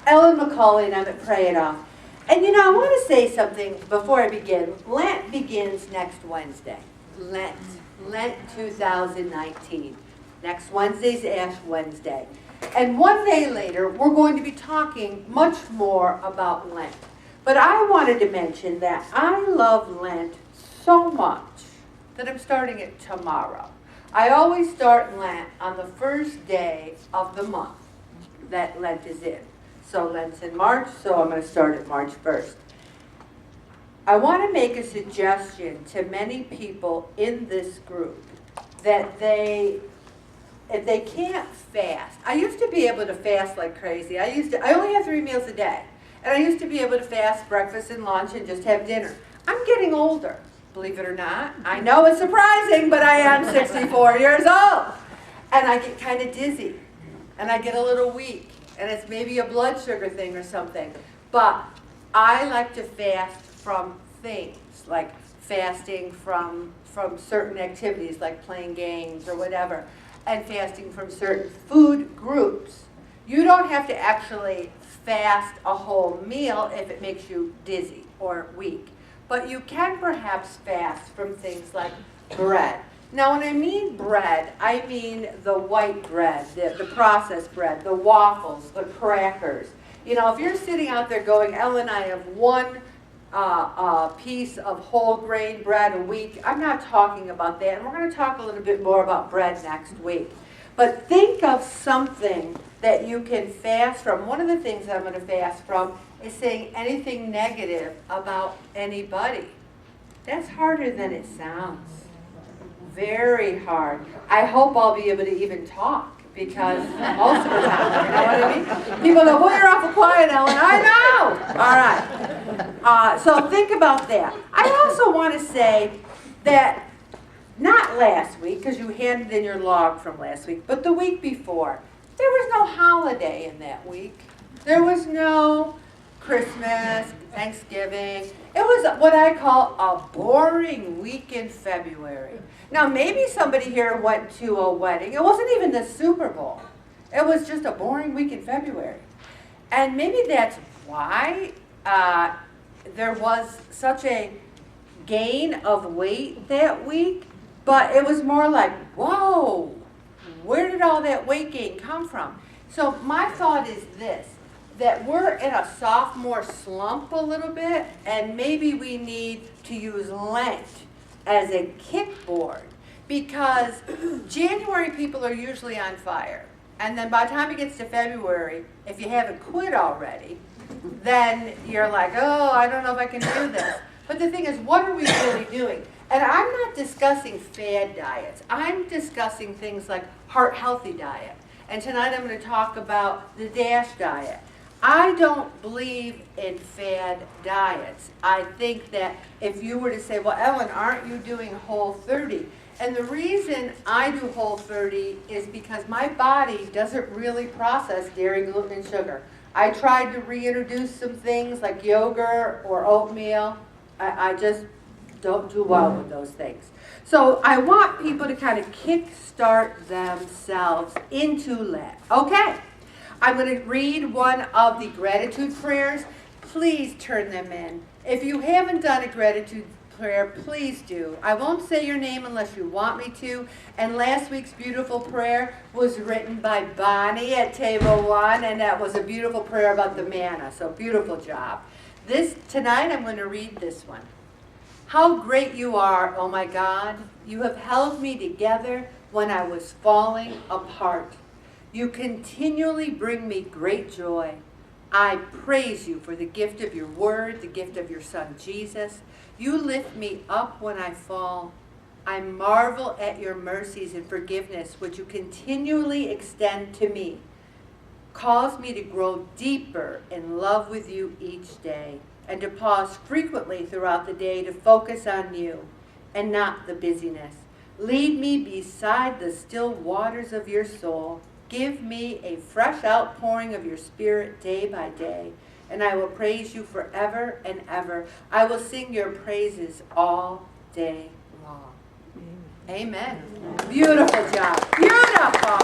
Ellen McCauley, and I'm at Pray It Off. And you know, I want to say something before I begin. Lent begins next Wednesday. Lent 2019. Next Wednesday's Ash Wednesday. And one day later, we're going to be talking much more about Lent. But I wanted to mention that I love Lent so much that I'm starting it tomorrow. I always start Lent on the first day of the month that Lent is in. So Lent's in March, so I'm going to start it March 1st. I want to make a suggestion to many people in this group that if they can't fast, I used to be able to fast like crazy. I only have 3 meals a day. And I used to be able to fast breakfast and lunch and just have dinner. I'm getting older, believe it or not. I know it's surprising, but I am 64 years old. And I get kind of dizzy. And I get a little weak. And it's maybe a blood sugar thing or something. But I like to fast from things, like fasting from certain activities, like playing games or whatever, and fasting from certain food groups. You don't have to actually fast a whole meal if it makes you dizzy or weak. But you can perhaps fast from things like bread. Now, when I mean bread, I mean the white bread, the processed bread, the waffles, the crackers. You know, if you're sitting out there going, Ellen and I have one piece of whole grain bread a week, I'm not talking about that. And we're going to talk a little bit more about bread next week. But think of something that you can fast from. One of the things that I'm going to fast from is saying anything negative about anybody. That's harder than it sounds. Very hard. I hope I'll be able to even talk, because most of the time, you know what I mean? People go, well, you're awful quiet, Ellen. I know. All right. So think about that. I also want to say that not last week, because you handed in your log from last week, but the week before, there was no holiday in that week. There was no Christmas, Thanksgiving. It was what I call a boring week in February. Now, maybe somebody here went to a wedding. It wasn't even the Super Bowl. It was just a boring week in February. And maybe that's why there was such a gain of weight that week. But it was more like, whoa, where did all that weight gain come from? So my thought is this, that we're in a sophomore slump a little bit, and maybe we need to use Lent as a kickboard, because January people are usually on fire. And then by the time it gets to February, if you haven't quit already, then you're like, oh, I don't know if I can do this. But the thing is, what are we really doing? And I'm not discussing fad diets. I'm discussing things like heart-healthy diet. And tonight I'm going to talk about the DASH diet. I don't believe in fad diets. I think that if you were to say, well, Ellen, aren't you doing Whole30? And the reason I do Whole30 is because my body doesn't really process dairy, gluten, and sugar. I tried to reintroduce some things like yogurt or oatmeal. I just don't do well with those things. So I want people to kind of kickstart themselves into Lent. Okay, I'm going to read one of the gratitude prayers. Please turn them in. If you haven't done a gratitude prayer, please do. I won't say your name unless you want me to. And last week's beautiful prayer was written by Bonnie at Table 1, and that was a beautiful prayer about the manna. So beautiful job. Tonight I'm going to read this one. How great you are, oh my God. You have held me together when I was falling apart. You continually bring me great joy. I praise you for the gift of your word, the gift of your son Jesus. You lift me up when I fall. I marvel at your mercies and forgiveness, which you continually extend to me. Cause me to grow deeper in love with you each day, and to pause frequently throughout the day to focus on you and not the busyness. Lead me beside the still waters of your soul. Give me a fresh outpouring of your spirit day by day, and I will praise you forever and ever. I will sing your praises all day long. Amen. Beautiful job. Beautiful.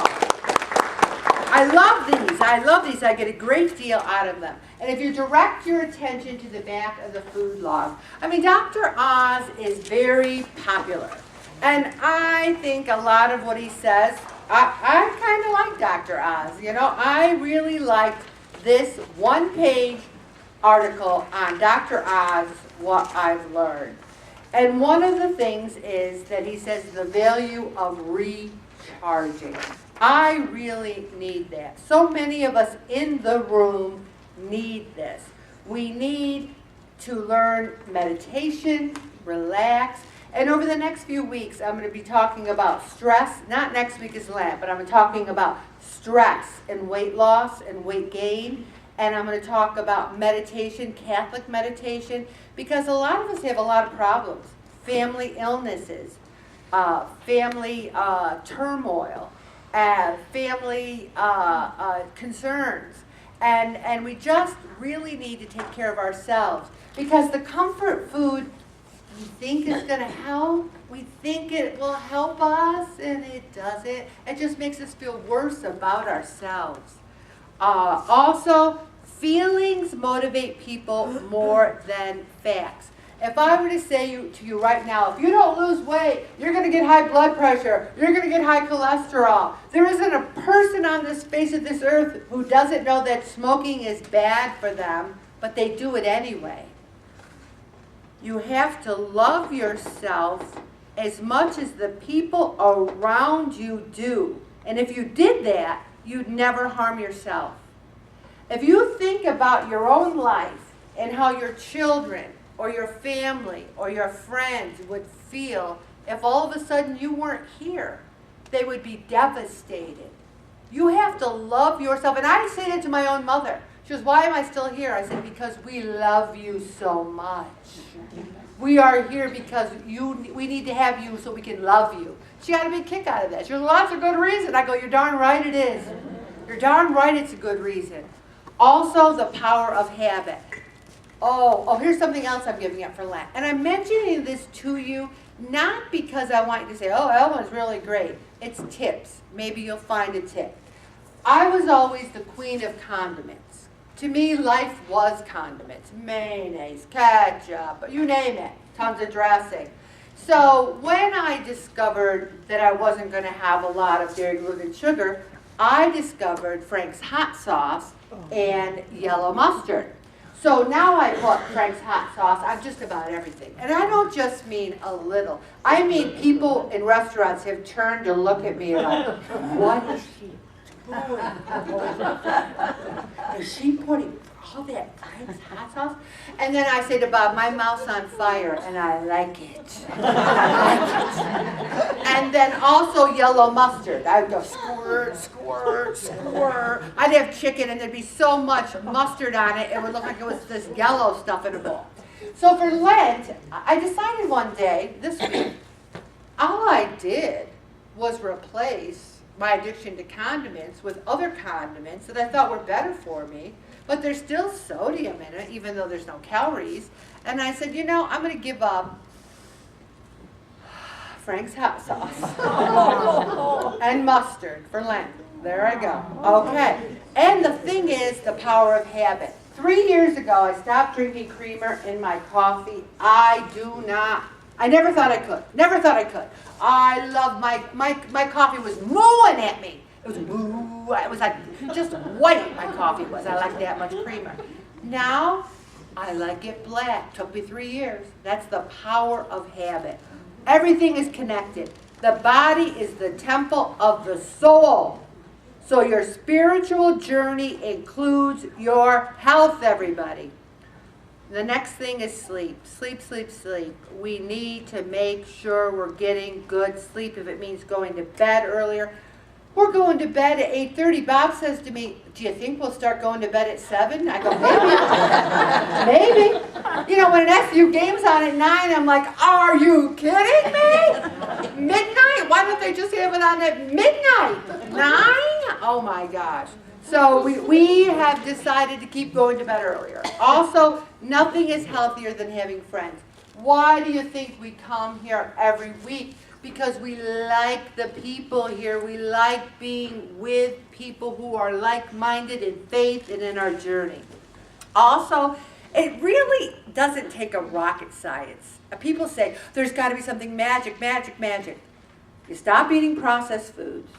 I love these. I love these. I get a great deal out of them. And if you direct your attention to the back of the food log, I mean, Dr. Oz is very popular. And I think a lot of what he says, I kind of like Dr. Oz. You know, I really liked this one-page article on Dr. Oz, What I've Learned. And one of the things is that he says the value of recharging. I really need that. So many of us in the room need this. We need to learn meditation, relax, and over the next few weeks I'm going to be talking about stress. Not next week is Lent, but I'm talking about stress and weight loss and weight gain. And I'm going to talk about meditation, Catholic meditation, because a lot of us have a lot of problems. Family illnesses, family turmoil, family concerns. And we just really need to take care of ourselves. Because the comfort food we think is going to help, we think it will help us, and it doesn't. It just makes us feel worse about ourselves. Also, feelings motivate people more than facts. If I were to say to you right now, if you don't lose weight, you're going to get high blood pressure, you're going to get high cholesterol. There isn't a person on this face of this earth who doesn't know that smoking is bad for them, but they do it anyway. You have to love yourself as much as the people around you do. And if you did that, you'd never harm yourself. If you think about your own life and how your children or your family or your friends would feel if all of a sudden you weren't here, they would be devastated. You have to love yourself. And I say that to my own mother. She goes, why am I still here? I said, because we love you so much. We are here because we need to have you so we can love you. She got a big kick out of that. She goes, well, that's a good reason. I go, you're darn right it is. You're darn right it's a good reason. Also, the power of habit. Oh, here's something else I'm giving up for Lent. And I'm mentioning this to you not because I want you to say, oh, Elma's really great. It's tips. Maybe you'll find a tip. I was always the queen of condiments. To me, life was condiments. Mayonnaise, ketchup, you name it. Tons of dressing. So when I discovered that I wasn't going to have a lot of dairy, gluten, sugar, I discovered Frank's hot sauce and yellow mustard. So now I put Frank's hot sauce on just about everything. And I don't just mean a little. I mean people in restaurants have turned to look at me like, what is she doing? Is she putting all that Frank's hot sauce? And then I say to Bob, my mouth's on fire and I like it. I like it. And then also yellow mustard. I would go squirt, squirt, squirt. I'd have chicken and there'd be so much mustard on it, it would look like it was this yellow stuff in a bowl. So for Lent, I decided one day, this week, all I did was replace my addiction to condiments with other condiments that I thought were better for me, but there's still sodium in it, even though there's no calories. And I said, you know, I'm going to give up Frank's hot sauce and mustard for Lent. There I go. Okay. And the thing is, the power of habit. 3 years ago, I stopped drinking creamer in my coffee. I never thought I could. Never thought I could. I love my coffee was mooing at me. It was moo. It was like just white my coffee was. I like that much creamer. Now, I like it black. Took me 3 years. That's the power of habit. Everything is connected. The body is the temple of the soul. So your spiritual journey includes your health, everybody. The next thing is sleep. Sleep, sleep, sleep. We need to make sure we're getting good sleep. If it means going to bed earlier, we're going to bed at 8:30. Bob says to me, do you think we'll start going to bed at 7? I go, maybe. Maybe. You know, when an SU game's on at 9, I'm like, are you kidding me? Midnight? Why don't they just have it on at midnight? 9? Oh my gosh. So we have decided to keep going to bed earlier. Also, nothing is healthier than having friends. Why do you think we come here every week? because we like the people here. We like being with people who are like-minded in faith and in our journey. Also, it really doesn't take a rocket science. People say, there's got to be something magic, magic, magic. You stop eating processed foods.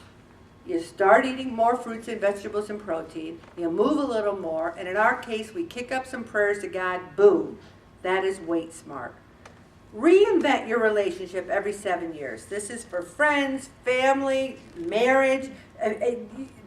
You start eating more fruits and vegetables and protein. You move a little more. And in our case, we kick up some prayers to God. Boom. That is weight smart. Reinvent your relationship every 7 years. This is for friends, family, marriage.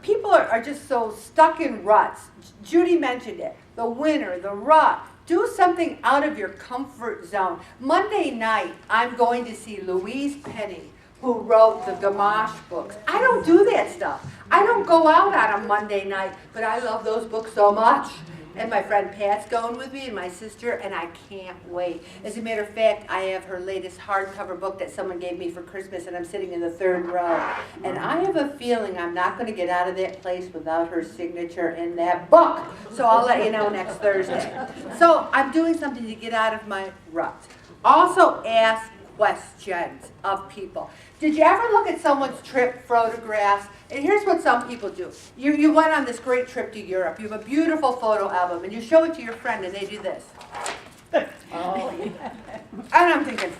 People are just so stuck in ruts. Judy mentioned it. The winter, the rut. Do something out of your comfort zone. Monday night, I'm going to see Louise Penny, who wrote the Gamache books. I don't do that stuff. I don't go out on a Monday night, but I love those books so much. And my friend Pat's going with me, and my sister, and I can't wait. As a matter of fact, I have her latest hardcover book that someone gave me for Christmas, and I'm sitting in the 3rd row. And I have a feeling I'm not going to get out of that place without her signature in that book. So I'll let you know next Thursday. So I'm doing something to get out of my rut. Also ask questions of people. Did you ever look at someone's trip photographs? And here's what some people do. You went on this great trip to Europe. You have a beautiful photo album, and you show it to your friend, and they do this. Oh, yeah. And I'm thinking,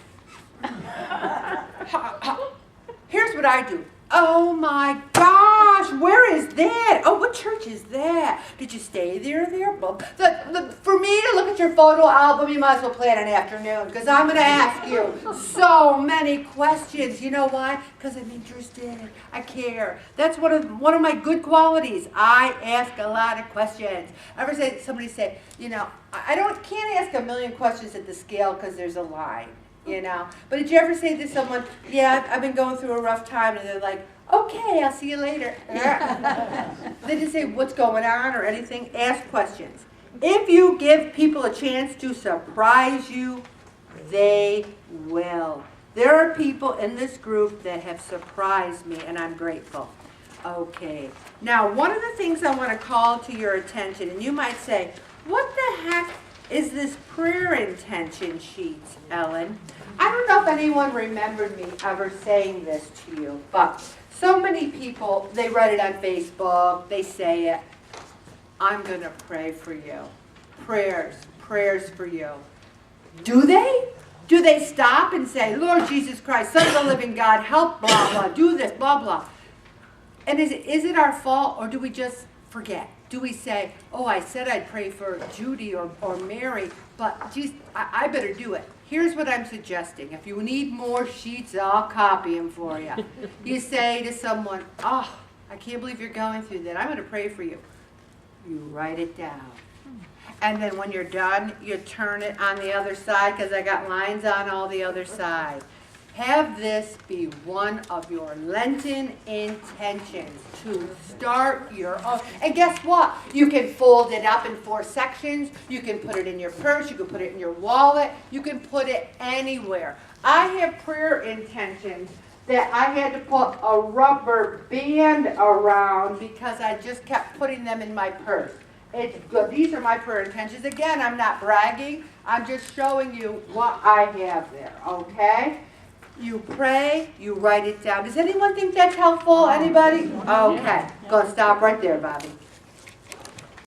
here's what I do. Oh my gosh, where is that? Oh, what church is that? Did you stay there? For me to look at your photo album, you might as well plan an afternoon, because I'm going to ask you so many questions. You know why? Because I'm interested. I care. That's one of my good qualities. I ask a lot of questions. Somebody say, you know, can't ask a million questions at the scale because there's a line. You know, but did you ever say to someone, yeah, I've been going through a rough time, and they're like, okay, I'll see you later. They didn't say what's going on or anything. Ask questions. If you give people a chance to surprise you, they will. There are people in this group that have surprised me, and I'm grateful. Okay. Now, one of the things I want to call to your attention, and you might say, what the heck is this prayer intention sheet, Ellen? I don't know if anyone remembered me ever saying this to you, but so many people, they write it on Facebook, they say it. I'm going to pray for you. Prayers for you. Do they? Do they stop and say, Lord Jesus Christ, Son of the living God, help, blah, blah, do this, blah, blah. And is it our fault, or do we just forget? Do we say, oh, I said I'd pray for Judy or Mary, but geez, I better do it. Here's what I'm suggesting. If you need more sheets, I'll copy them for you. You say to someone, oh, I can't believe you're going through that. I'm going to pray for you. You write it down. And then when you're done, you turn it on the other side, because I got lines on all the other side. Have this be one of your Lenten intentions to start your own. And guess what? You can fold it up in 4 sections. You can put it in your purse. You can put it in your wallet. You can put it anywhere. I have prayer intentions that I had to put a rubber band around because I just kept putting them in my purse. It's good. These are my prayer intentions. Again, I'm not bragging. I'm just showing you what I have there, okay? You pray, you write it down. Does anyone think that's helpful? Anybody? Okay. Go stop right there, Bobby.